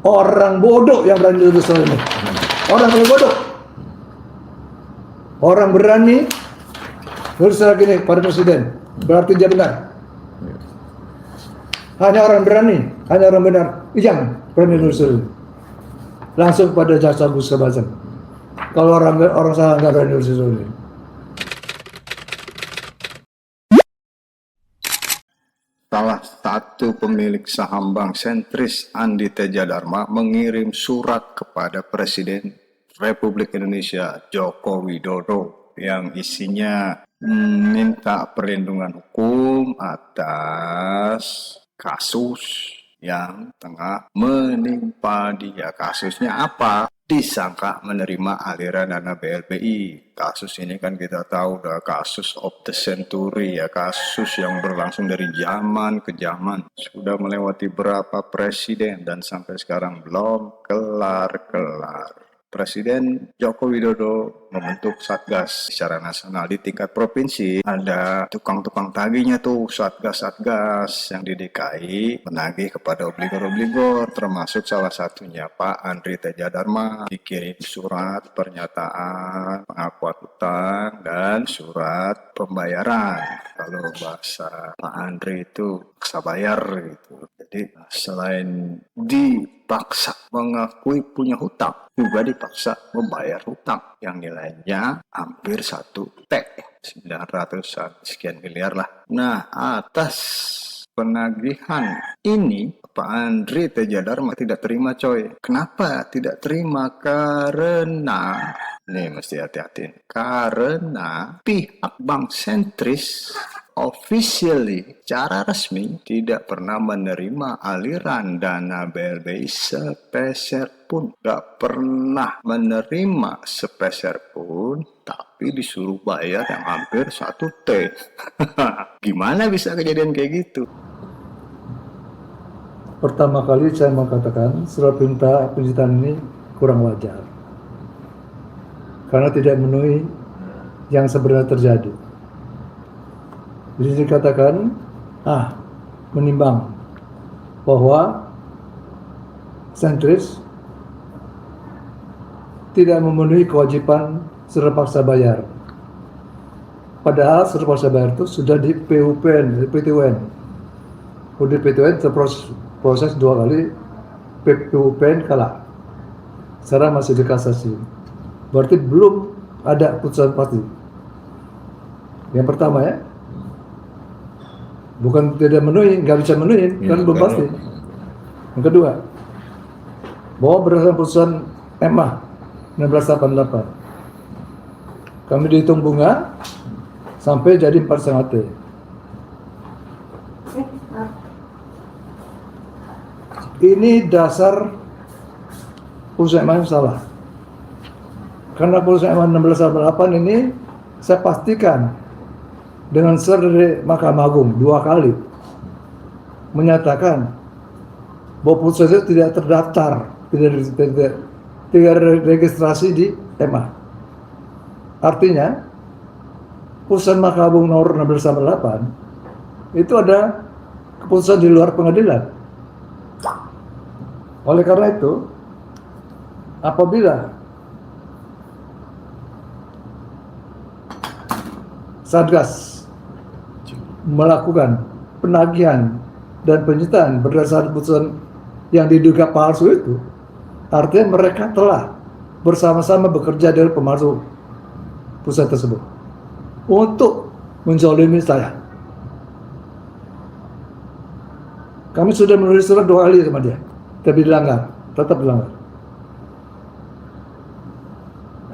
Orang bodoh yang berani nulis soal ini. Orang paling bodoh. Orang berani nulis soal gini pada presiden, berarti dia benar. Hanya orang berani, hanya orang benar yang berani nulis soal ini. Langsung pada jasa Gus Kebasan. Kalau orang salah nggak berani nulis soal ini. Salah satu pemilik saham bank sentris Andi Teja Dharma mengirim surat kepada Presiden Republik Indonesia Joko Widodo yang isinya meminta perlindungan hukum atas kasus yang tengah menimpa dia. Kasusnya apa? Disangka menerima aliran dana BLBI. Kasus ini kan kita tahu udah kasus of the century ya, kasus yang berlangsung dari zaman ke zaman. Sudah melewati berapa presiden dan sampai sekarang belum kelar-kelar. Presiden Joko Widodo membentuk Satgas secara nasional. Di tingkat provinsi ada tukang-tukang tagihnya tuh, Satgas-Satgas yang di DKI menagih kepada obligor-obligor, termasuk salah satunya Pak Andri Teja Dharma. Dikirim surat pernyataan pengakuan utang dan surat pembayaran. Kalau bahasa Pak Andri itu paksa bayar gitu. Jadi selain dipaksa mengakui punya hutang, juga dipaksa membayar hutang yang nilainya hampir 1 T, 900 sekian miliar lah. Nah, atas penagihan ini Pak Andri Teja Dharma tidak terima coy. Kenapa tidak terima? Karena nih mesti hati-hati. Karena pihak bank sentris officially, secara resmi tidak pernah menerima aliran dana BLBI sepeser pun. Gak pernah menerima sepeser pun, tapi disuruh bayar yang hampir 1 T. Gimana bisa kejadian kayak gitu? Pertama kali saya mau katakan surat perintah penyitaan ini kurang wajar. Karena tidak memenuhi yang sebenarnya terjadi. Jadi dikatakan, menimbang bahwa sentris tidak memenuhi kewajiban surat paksa bayar. Padahal surat paksa bayar itu sudah di PUPN, di PTUN. Udah PTUN proses 2 kali, PUPN kalah. Sekarang masih di kasasi. Berarti belum ada putusan pasti. Yang pertama ya, bukan tidak memenuhi, nggak bisa memenuhi, kan belum pasti. Yang kedua, bahwa berdasarkan putusan MA 1688, kami dihitung bunga sampai jadi 4,5 T. Ini dasar putusan MA yang salah. Karena putusan MA 1688 ini saya pastikan dengan surat dari Mahkamah Agung 2 kali menyatakan bahwa putusan itu tidak terdaftar, tidak registrasi di MA. Artinya putusan Mahkamah Agung nomor 1688 itu ada keputusan di luar pengadilan. Oleh karena itu, apabila Satgas melakukan penagihan dan penyitaan berdasarkan putusan yang diduga palsu itu, artinya mereka telah bersama-sama bekerja dengan pemalsu putusan tersebut untuk menzalimi saya. Kami sudah menulis surat 2 kali sama dia, tapi dilanggar, tetap dilanggar.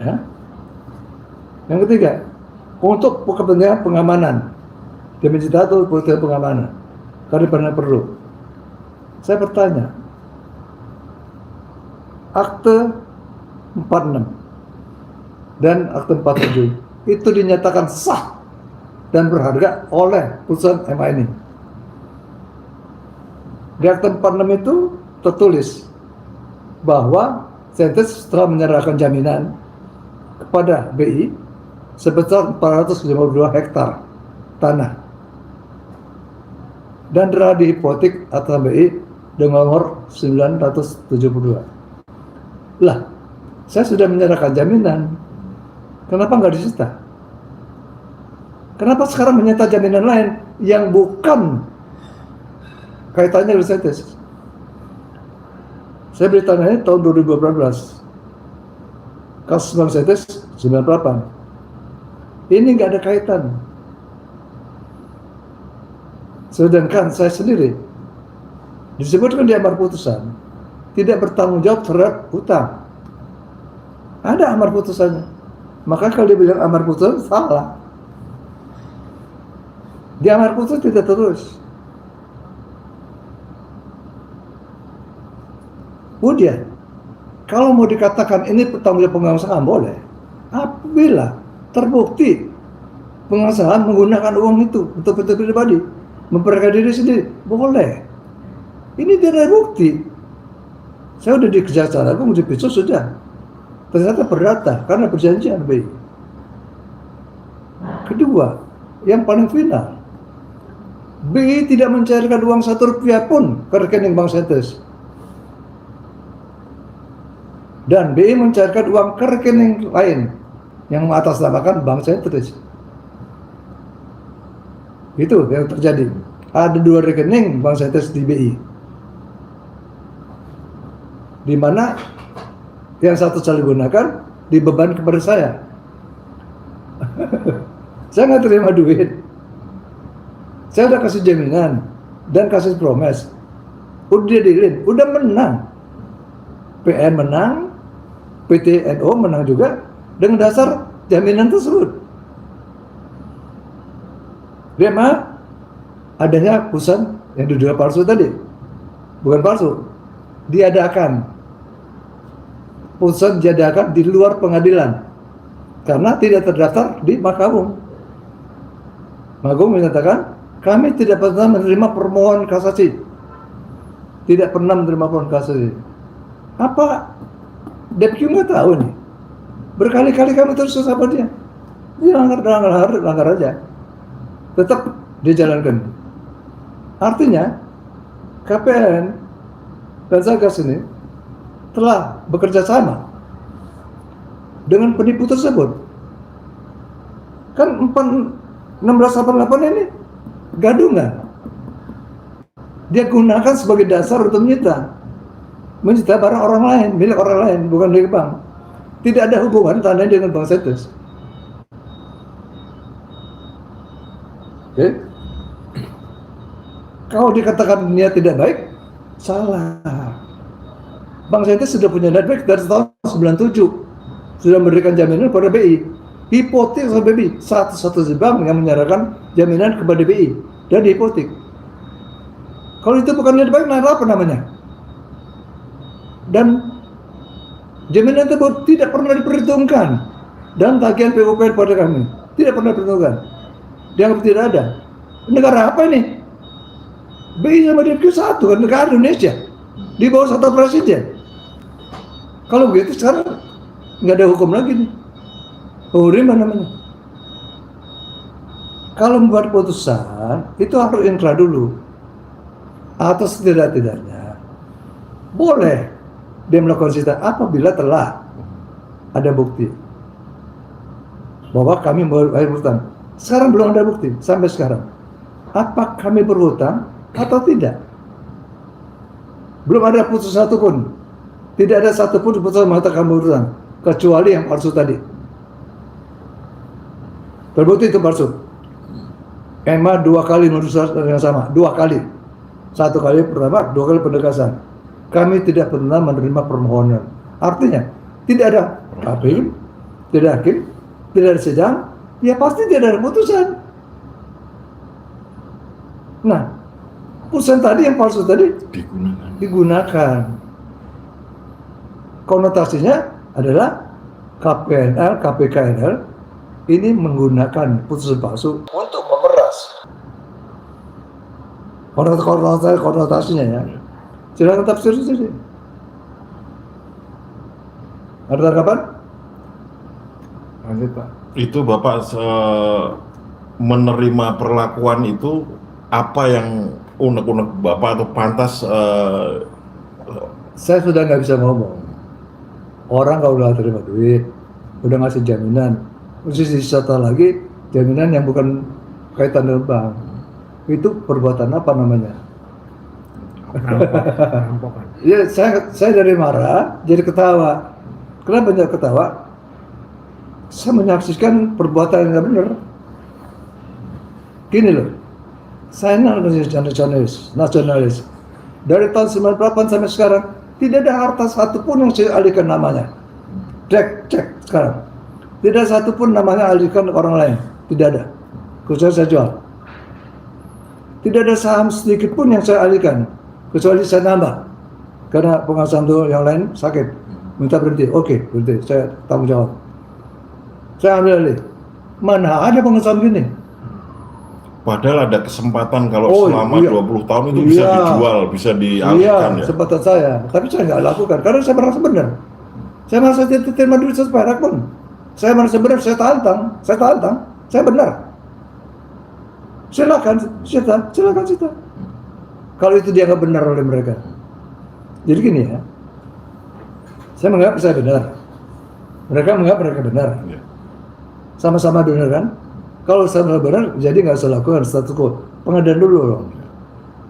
Ya. Yang ketiga, untuk kepentingan pengamanan, dia mencintai atau kepentingan pengamanan, karena pernah perlu. Saya bertanya, akte 46 dan akte 47 itu dinyatakan sah dan berharga oleh putusan MA ini. Di akte 46 itu tertulis bahwa sentris telah menyerahkan jaminan kepada BI sebesar 452 hektar tanah dan telah dihipotek atas BI dengan nomor 972. Lah, saya sudah menyerahkan jaminan. Kenapa nggak disita? Kenapa sekarang menyita jaminan lain yang bukan kaitannya dengan CETES? Saya beri tanggalnya tahun 2018. Kasus Bank CETES 98. Ini nggak ada kaitan. Sedangkan saya sendiri disebutkan di amar putusan tidak bertanggung jawab terhadap hutang. Ada amar putusannya. Maka kalau dia bilang amar putusan salah. Di amar putusan tidak terus. Kemudian, kalau mau dikatakan ini bertanggung jawab pengusaha boleh. Apabila terbukti pengusaha menggunakan uang itu untuk kepentingan pribadi, memperkaya diri sendiri, boleh. Ini tidak ada bukti. Saya udah di Kejaksaan Agung, di Picu sudah. Ternyata perdata karena perjanjian BI. Kedua, yang paling final, BI tidak mencairkan uang 1 rupiah pun ke rekening Bank CETES. Dan BI mencairkan uang ke rekening lain yang mengatasnamakan Bank CETES. Itu yang terjadi. Ada 2 rekening Bank CETES di BI, di mana yang satu saya gunakan dibeban kepada saya. Saya nggak terima duit. Saya udah kasih jaminan dan kasih promes. Udah dealin, udah menang. PN menang, PTNO menang juga dengan dasar jaminan tersebut. Memang adanya putusan yang diduga palsu tadi, bukan palsu, diadakan. Putusan diadakan di luar pengadilan karena tidak terdaftar di Mahkamah Agung. Mahkamah Agung menyatakan kami tidak pernah menerima permohonan kasasi, tidak pernah menerima permohonan kasasi. Apa DPQ nggak tahu nih? Berkali-kali kami terus sama dia. Dia langgar aja. Tetap dijalankan. Artinya KPN dan Satgas ini telah bekerja sama dengan penipu tersebut. Kan 1688 ini gadungan. Dia gunakan sebagai dasar untuk menyita barang orang lain, milik orang lain, bukan milik bank. Tidak ada hubungan tandanya dengan Bank CETES. Oke? Kalau dikatakan niat tidak baik, salah. Bank CETES sudah punya niat baik dari tahun 97, sudah memberikan jaminan kepada BI. Hipotek sama BI, satu-satunya bank yang menyerahkan jaminan kepada BI dan hipotek. Kalau itu bukan niat baik, nah apa namanya? Dan jaminan tersebut tidak pernah diperhitungkan dan tagihan PUPN pada kami tidak pernah diperhitungkan. Dianggap tidak ada. Negara apa ini? BI sama DPQ satu kan, negara Indonesia di bawah satu presiden. Kalau begitu sekarang nggak ada hukum lagi nih. Hukum namanya. Kalau membuat putusan itu harus inkrah dulu. Atau setidak-tidaknya boleh dia melakukan sita apabila telah ada bukti bahwa kami berhutang. Sekarang belum ada bukti sampai sekarang. Apa kami berhutang atau tidak? Belum ada putusan satu pun. Tidak ada satupun putusan mengatakan kami berhutang kecuali yang palsu tadi. Terbukti itu palsu. EMA 2 kali menulis yang sama, 2 kali. 1 kali pertama, 2 kali penegasan. Kami tidak pernah menerima permohonan. Artinya, tidak ada KPU, tidak hakim, tidak ada sidang, ya pasti tidak ada putusan. Nah, putusan tadi yang palsu tadi digunakan. Konotasinya adalah KPNL, KPKNL ini menggunakan putusan palsu untuk memeras. Konotasinya ya. Silakan tafsir saja. Ada tanggapan? Lanjut Pak. Itu Bapak menerima perlakuan itu apa yang unek-unek Bapak atau pantas Saya sudah nggak bisa ngomong. Orang kalau udah terima duit, udah ngasih jaminan, mesti disita lagi jaminan yang bukan kaitan dengan bank. Itu perbuatan apa namanya? Perampokan. Ya, saya dari marah jadi ketawa. Kenapa banyak ketawa? Saya menyaksikan perbuatan yang nggak benar. Gini loh, saya nasionalis. Dari tahun 98 sampai sekarang tidak ada harta satupun yang saya alihkan namanya. Cek sekarang. Tidak satupun namanya alihkan ke orang lain. Tidak ada. Kecuali saya jual. Tidak ada saham sedikit pun yang saya alihkan. Kecuali saya nambah. Karena pengusaha itu yang lain sakit. Minta berhenti. Oke, berhenti. Saya tanggung jawab. Saya ambil alih. Mana ada pengusaha begini? padahal ada kesempatan kalau Oh, selama iya. 20 tahun itu bisa Iya. dijual, bisa Iya, dialihkan ya. kesempatan saya. Tapi saya nggak lakukan. Karena saya merasa benar. Saya merasa tidak terima duit seperak pun. Saya merasa benar. Saya tantang. Saya benar. Silakan cita. Kalau itu dianggap benar oleh mereka. Jadi gini ya. Saya menganggap saya benar. Mereka menganggap mereka benar. Iya. Sama-sama benar kan? Kalau sama benar, jadi nggak usah lakukan status quo. Pengadilan dulu loh.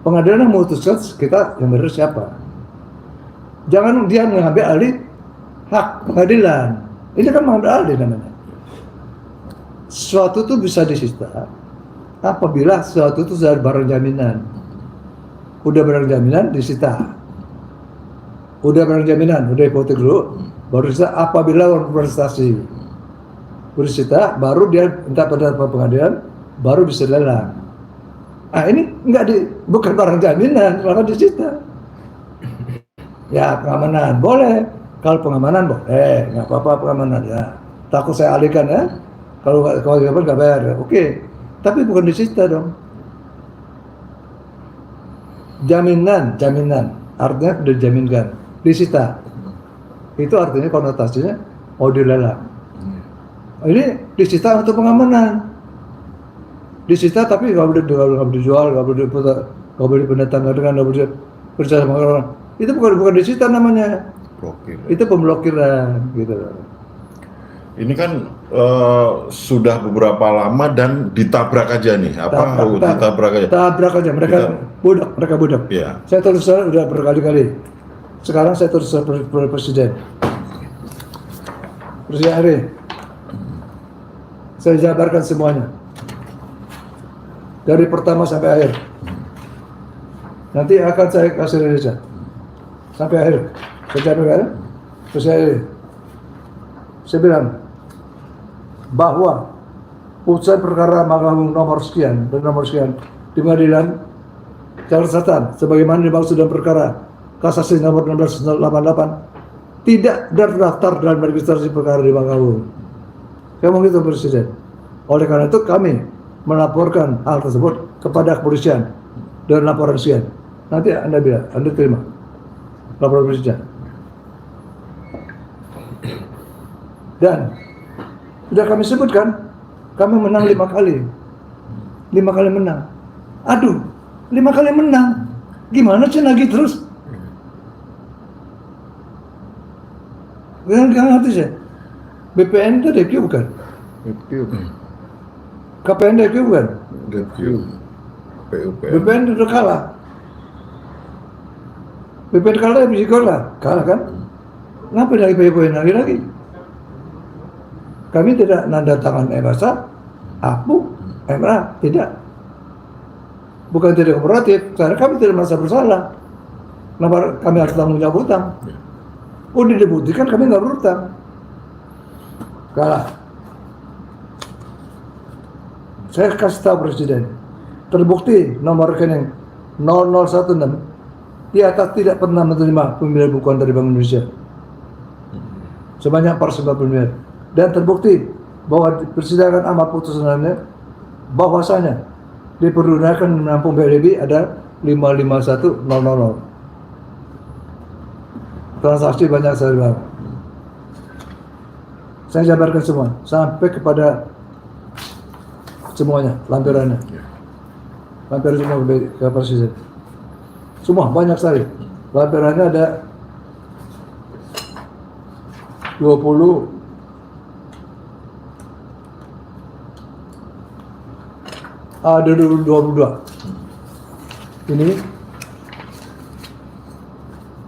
Pengadilan yang memutuskan kita yang benar siapa. Jangan dia mengambil alih hak pengadilan. Ini kan mengambil alih namanya. Sesuatu itu bisa disita apabila sesuatu itu sudah barang jaminan. Udah barang jaminan disita. Udah barang jaminan, udah hipotek dulu, baru disita apabila prestasi. Bersita, baru dia minta pada pengadilan, baru bisa lelang. Ah ini bukan barang jaminan, malah disita. Ya pengamanan boleh, kalau pengamanan boleh, nggak apa-apa pengamanan ya. Takut saya alihkan ya, kalau nggak bayar, ya. Oke. Tapi bukan disita dong. Jaminan, artinya sudah dijaminkan, disita. Itu artinya konotasinya mau dilelang. Ini disita untuk pengamanan. Disita tapi nggak boleh dijual, nggak boleh pendatang, nggak boleh percaya sama orang. Itu bukan disita namanya. Blokir. Itu pemblokiran gitu. Ini kan sudah beberapa lama dan ditabrak aja nih. Ditabrak aja. Tabrak aja. Mereka budak. Iya. Saya terus udah berkali-kali. Sekarang saya terus presiden. Presiden hari. Saya jabarkan semuanya. Dari pertama sampai akhir. Nanti akan saya kasih rilis sampai akhir. Saya jabarkan. Terus saya bilang bahwa putusan perkara Mahkamah nomor sekian dan nomor sekian di pengadilan catatan sebagaimana dimaksud dalam perkara kasasi nomor 1688 tidak terdaftar dalam registrasi perkara di Mahkamah. Saya mau gitu Presiden. Oleh karena itu kami melaporkan hal tersebut kepada kepolisian dan laporan sekian. Nanti Anda terima laporan Presiden. Dan sudah kami sebutkan, kami menang 5 kali. 5 kali menang. Aduh, 5 kali menang. Gimana sih lagi terus? Gak ngerti saya. BPN itu DQ bukan? KPN DQ bukan? BPN itu kalah. BPN kalah, bisa kalah kan? Kenapa dari BPN lagi? Kami tidak nanda tangan MSA, APU, MA, tidak. Bukan tidak kooperatif, karena kami tidak merasa bersalah. Kenapa kami harus tanggung jawab hutang? Udah dibuktikan kami nggak berhutang. Kalah. Saya kasih tahu Presiden, terbukti nomor rekening 0016 di atas tidak pernah menerima pemilihan bukuan dari Bank Indonesia sebanyak 490 miliar, dan terbukti bahwa di persidangan amar putusannya bahwasanya dipergunakan menampung BLB ada 551.000. Transaksi banyak saya bilang. Saya jabarkan semua sampai kepada semuanya, lampirannya. hampir semua ke presiden. Semua banyak sekali. Lampirannya ada 20 ada 22. Ini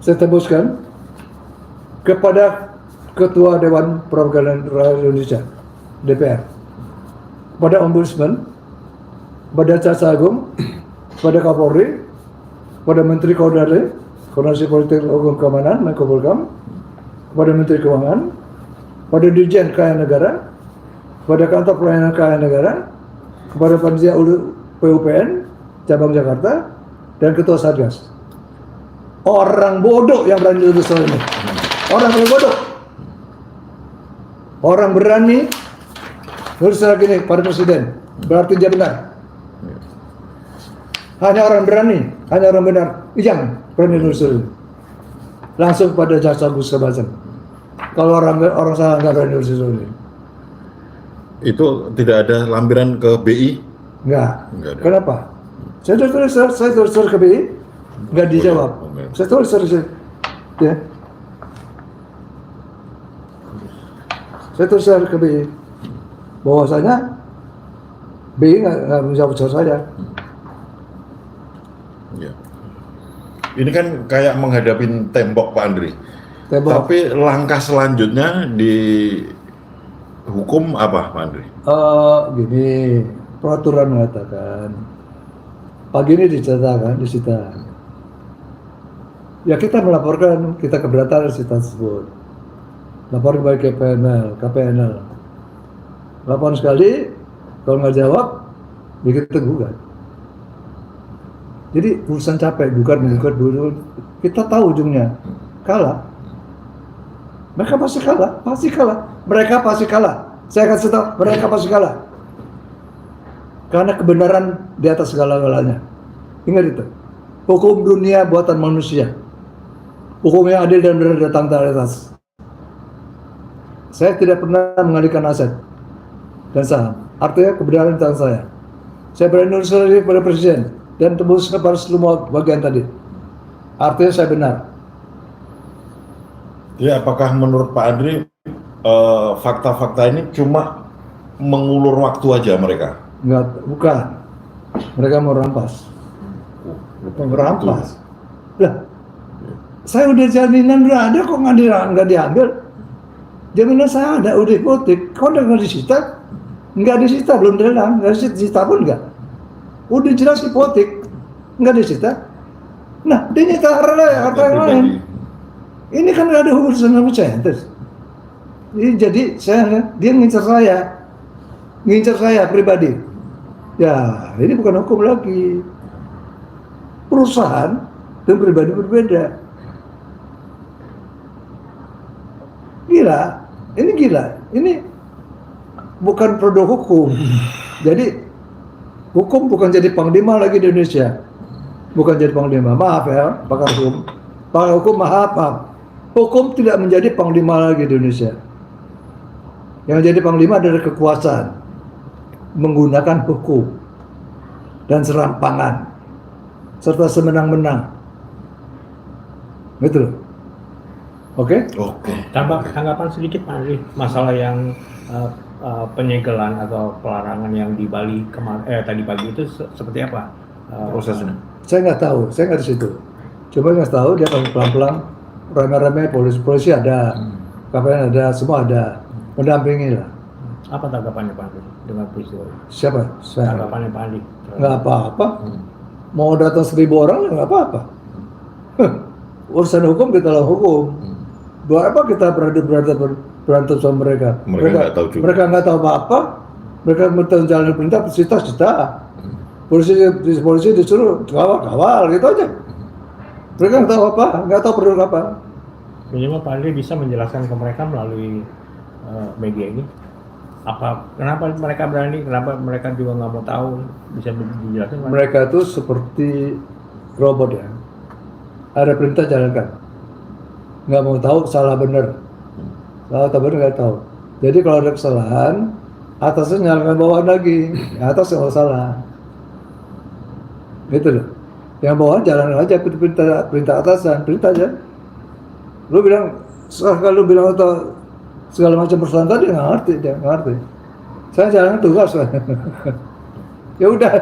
saya tembuskan kepada Ketua Dewan Perwakilan Rakyat Indonesia DPR, kepada Ombudsman, kepada Jaksa Agung, kepada Kapolri, kepada Menteri Koordinasi Politik Hukum Keamanan, Menko Polhukam, kepada Menteri Keuangan, kepada Dirjen Keuangan Negara, kepada Kantor Pelayanan Keuangan Negara, kepada Panitia PUPN Cabang Jakarta, dan Ketua Satgas. Orang bodoh yang berani nulis soal ini. Orang yang bodoh. Orang berani nulis soal gini pada presiden, berarti dia benar. Hanya orang berani, hanya orang benar yang berani nulis soal ini. Langsung pada Jaksa Agung Kebangsaan. Kalau orang salah nggak berani nulis soal ini. Itu tidak ada lampiran ke BI? Enggak. Enggak ada. Kenapa? Saya tulis ke BI, nggak dijawab. Oke. Saya tulis ya. Saya tulis ke BI bahwasanya BI nggak menjawab saya. Ya. Ini kan kayak menghadapin tembok, Pak Andri. Tembok. Tapi langkah selanjutnya di hukum apa, Pak Andri? Gini, peraturan mengatakan pagi ini disita. Ya kita melaporkan, kita keberatan disita tersebut. Laporan baik KPNL. Laporan sekali, kalau nggak jawab, ya kita gugat. Jadi urusan capek, gugat dulu. Kita tahu ujungnya, kalah. Mereka pasti kalah. Mereka pasti kalah. Saya kasih tahu, mereka pasti kalah. Karena kebenaran di atas segala-galanya. Ingat itu. Hukum dunia buatan manusia. Hukum yang adil dan benar datang dari atas. Saya tidak pernah mengalihkan aset dan saham. Artinya kebenaran di tangan saya. Saya berani nulis pada presiden dan tembus kepada semua bagian tadi. Artinya saya benar. Ya, apakah menurut Pak Andri fakta-fakta ini cuma mengulur waktu aja mereka? Enggak, bukan. Mereka mau rampas. Merampas. Lah, saya udah jaminan udah ada kok nggak diambil. Jaminan saya ada, udah hipotek. Kok udah nggak disita? Nggak disita, belum dilelang. Nggak disita pun nggak. Udah jelas hipotek, nggak disita. Nah, dia nyita harta yang lain. Ini kan nggak ada hubungan sama saya. Jadi dia ngincar saya pribadi. Ya, ini bukan hukum lagi. Perusahaan dan pribadi berbeda. Gila. Ini bukan produk hukum. Jadi hukum bukan jadi panglima lagi di Indonesia. Bukan jadi panglima. Maaf ya, pakar hukum. Pakar hukum maaf. Hukum tidak menjadi panglima lagi di Indonesia. Yang jadi panglima adalah kekuasaan menggunakan hukum dan serampangan serta semenang-menang. Betul. Oke? Tanggapan sedikit Pak Andri, masalah yang penyegelan atau pelarangan yang di Bali tadi pagi itu seperti apa prosesnya? Saya nggak tahu, saya nggak di situ. Coba nggak tahu, dia akan pelan-pelan, rame-rame, polisi ada, KPN ada, semua ada, mendampingi lah. Apa tanggapannya Pak Andri dengan peristiwa ini? Siapa? Saya. Tanggapannya Pak Andri? Nggak apa-apa. Mau datang 1.000 orang nggak apa-apa. Urusan hukum kita lah hukum. Buat apa kita berantem sama mereka? Mereka nggak tahu juga. Mereka nggak tahu apa-apa. Mereka menjalankan perintah, cita. Polisi disuruh kawal gitu aja. Mereka nggak tahu apa, nggak tahu perlu apa. Minimal Pak Andri bisa menjelaskan ke mereka melalui media ini. Kenapa mereka berani? Kenapa mereka juga nggak mau tahu? Bisa dijelaskan? Mereka itu seperti robot ya. Ada perintah jalankan. Nggak mau tahu salah benar. Salah atau benar nggak tahu. Jadi kalau ada kesalahan, atasnya nyalakan bawah lagi. Atas yang salah. Gitu loh. Yang bawah jalan aja perintah atasan, perintah aja. Lu bilang, kalau lu bilang atau segala macam persoalan tadi dia nggak ngerti. Saya jalan tugas. Ya udah,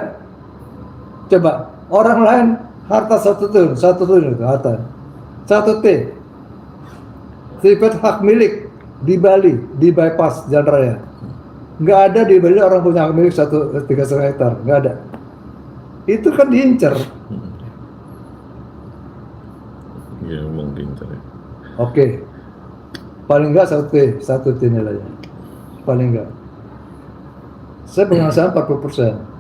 coba orang lain harta 1 triliun itu harta. 1 T. Sertifikat hak milik di Bali, di bypass jalan raya. Nggak ada di Bali orang punya hak milik 3,5 hektar, nggak ada. Itu kan diincer. Iya, memang diincar ya. Oke, paling nggak 1 T nilainya, paling nggak. Saya penghasilan 40%.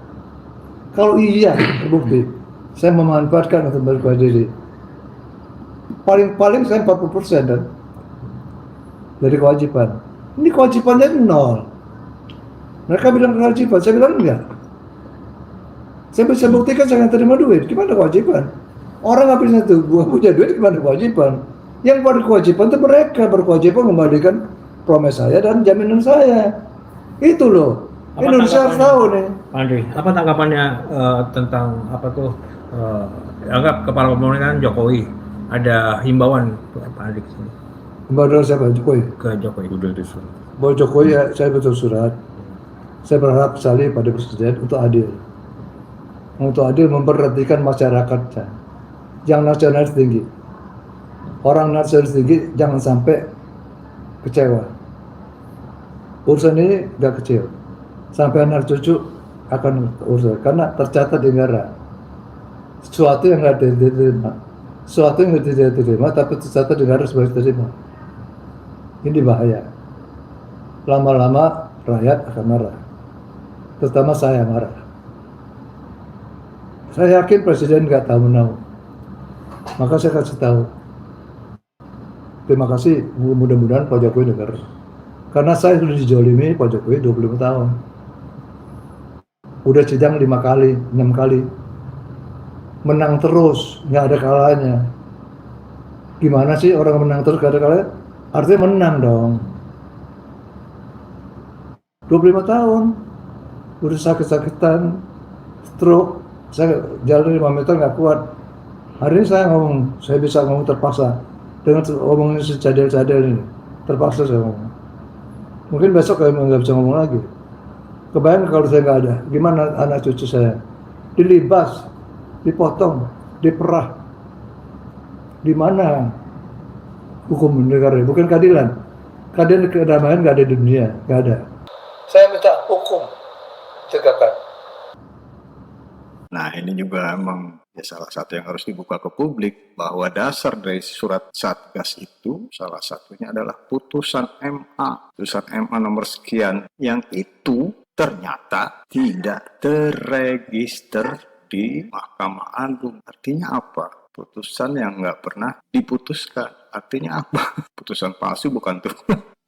Kalau iya terbukti, saya memanfaatkan untuk berkuasa diri. Paling saya 40% dan dari kewajiban. Ini kewajibannya 0. Mereka bilang kewajiban, saya bilang enggak. Saya bisa buktikan saya nggak terima duit. Gimana kewajiban? Orang habisnya tuh, gua punya duit, gimana kewajiban? Yang berkewajiban itu mereka berkewajiban membalikan promes saya dan jaminan saya. Itu loh. Apa Indonesia harus tahu nih. Pak Andri, apa tanggapannya tentang apa tuh anggap kepala pemerintahan Jokowi ada himbauan Pak Andri kesini Mbak siapa? Jokowi. ke Jokowi? Udah disuruh. Bahwa Jokowi ya, saya betul surat. Saya berharap sekali pada Presiden untuk adil. Untuk adil memperhatikan masyarakatnya. Yang nasionalis tinggi. Orang nasionalis tinggi jangan sampai kecewa. Urusan ini gak kecil. Sampai anak cucu akan urusan. Karena tercatat di negara. Sesuatu yang gak diterima. Sesuatu yang tidak diterima tapi tercatat di negara sebagai diterima. Ini bahaya. Lama-lama rakyat akan marah. Terutama saya marah. Saya yakin Presiden nggak tahu menahu. Maka saya kasih tahu. Terima kasih, mudah-mudahan Pak Jokowi dengar. Karena saya sudah dijolimi Pak Jokowi 25 tahun. Udah sidang 5 kali, 6 kali. Menang terus, nggak ada kalahnya. Gimana sih orang menang terus nggak ada kalahnya? Artinya menang dong. 25 tahun. Udah sakit-sakitan, stroke, saya jalan 5 meter nggak kuat. Hari ini saya ngomong, saya bisa ngomong terpaksa. Dengan ngomongnya secadel-cadel ini, terpaksa saya ngomong. Mungkin besok saya nggak bisa ngomong lagi. Kebayang kalau saya nggak ada, gimana anak cucu saya? Dilibas, dipotong, diperah. Di mana hukum negara? Bukan keadilan. Keadilan kedamaian nggak ada di dunia, nggak ada. Saya minta hukum tegakkan. Nah, ini juga memang ya salah satu yang harus dibuka ke publik, bahwa dasar dari surat Satgas itu salah satunya adalah putusan MA. Putusan MA nomor sekian yang itu ternyata tidak terregister di Mahkamah Agung. Artinya apa? Putusan yang nggak pernah diputuskan. Artinya apa? Putusan palsu bukan tuh.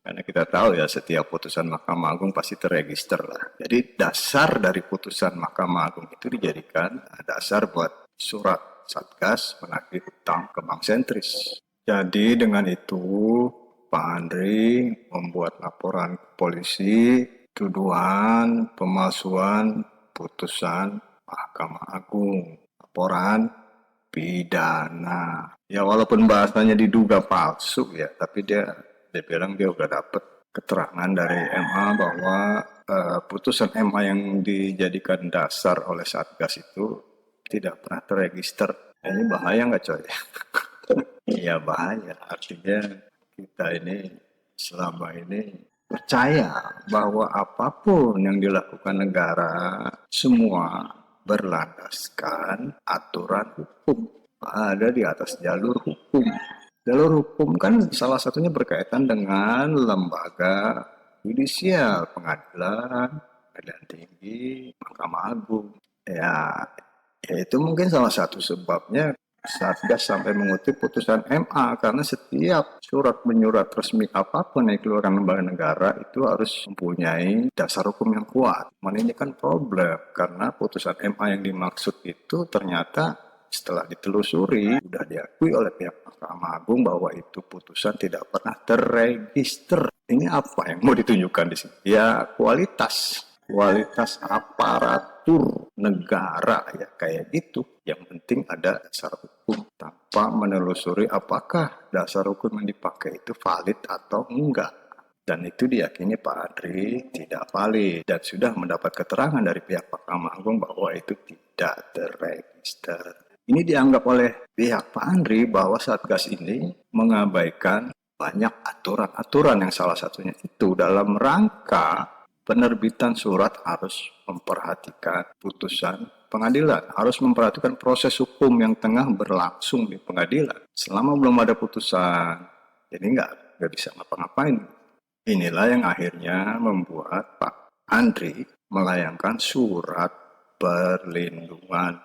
Karena kita tahu ya setiap putusan Mahkamah Agung pasti terregister lah. Jadi dasar dari putusan Mahkamah Agung itu dijadikan dasar buat surat Satgas menagih hutang ke bank sentris. Jadi dengan itu Pak Andri membuat laporan ke polisi tuduhan pemalsuan putusan Mahkamah Agung. Laporan pidana. Ya walaupun bahasanya diduga palsu ya, tapi dia bilang dia udah dapat keterangan dari MA bahwa putusan MA yang dijadikan dasar oleh Satgas itu tidak pernah terregister. Ini bahaya nggak coy? Iya bahaya. Artinya kita ini selama ini percaya bahwa apapun yang dilakukan negara semua berlandaskan aturan hukum. Ada di atas jalur hukum. Jalur hukum kan salah satunya berkaitan dengan lembaga yudisial, pengadilan, pengadilan tinggi, Mahkamah Agung. Ya itu mungkin salah satu sebabnya Satgas sampai mengutip putusan MA, karena setiap surat menyurat resmi apapun yang dikeluarkan lembaga negara itu harus mempunyai dasar hukum yang kuat. Cuman ini kan problem, karena putusan MA yang dimaksud itu ternyata setelah ditelusuri sudah diakui oleh pihak Mahkamah Agung bahwa itu putusan tidak pernah terregister. Ini apa yang mau ditunjukkan di sini? Ya kualitas aparat aparatur negara ya kayak gitu. Yang penting ada dasar hukum tanpa menelusuri apakah dasar hukum yang dipakai itu valid atau enggak. Dan itu diyakini Pak Andri tidak valid dan sudah mendapat keterangan dari pihak Mahkamah Agung bahwa itu tidak terregister. Ini dianggap oleh pihak Pak Andri bahwa Satgas ini mengabaikan banyak aturan-aturan yang salah satunya itu dalam rangka penerbitan surat harus memperhatikan putusan pengadilan, harus memperhatikan proses hukum yang tengah berlangsung di pengadilan. Selama belum ada putusan, jadi nggak bisa ngapa-ngapain. Inilah yang akhirnya membuat Pak Andri melayangkan surat perlindungan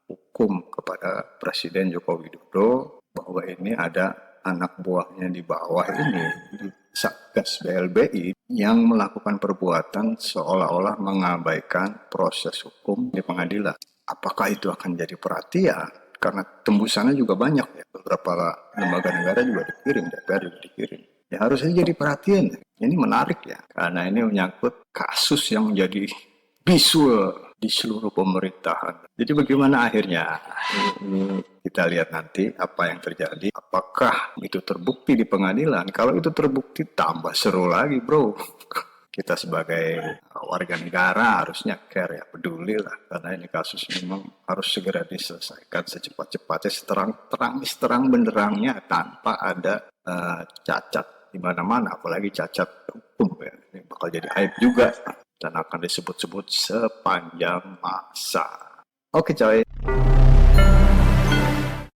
hukum kepada Presiden Joko Widodo bahwa ini ada anak buahnya di bawah ini, di Satgas BLBI, yang melakukan perbuatan seolah-olah mengabaikan proses hukum di pengadilan. Apakah itu akan jadi perhatian? Karena tembusannya juga banyak ya, beberapa lembaga negara juga dikirim, DPR juga dikirim. Ya harusnya jadi perhatian. Ini menarik ya, karena ini menyangkut kasus yang menjadi bisu di seluruh pemerintahan. Jadi bagaimana akhirnya? Ini kita lihat nanti apa yang terjadi. Apakah itu terbukti di pengadilan? Kalau itu terbukti tambah seru lagi bro. Kita sebagai warga negara harusnya care ya, peduli lah. Karena ini kasus memang harus segera diselesaikan secepat-cepatnya, terang benderangnya tanpa ada cacat di mana-mana, apalagi cacat hukum ya. Ini bakal jadi aib juga dan akan disebut-sebut sepanjang masa. Oke coy.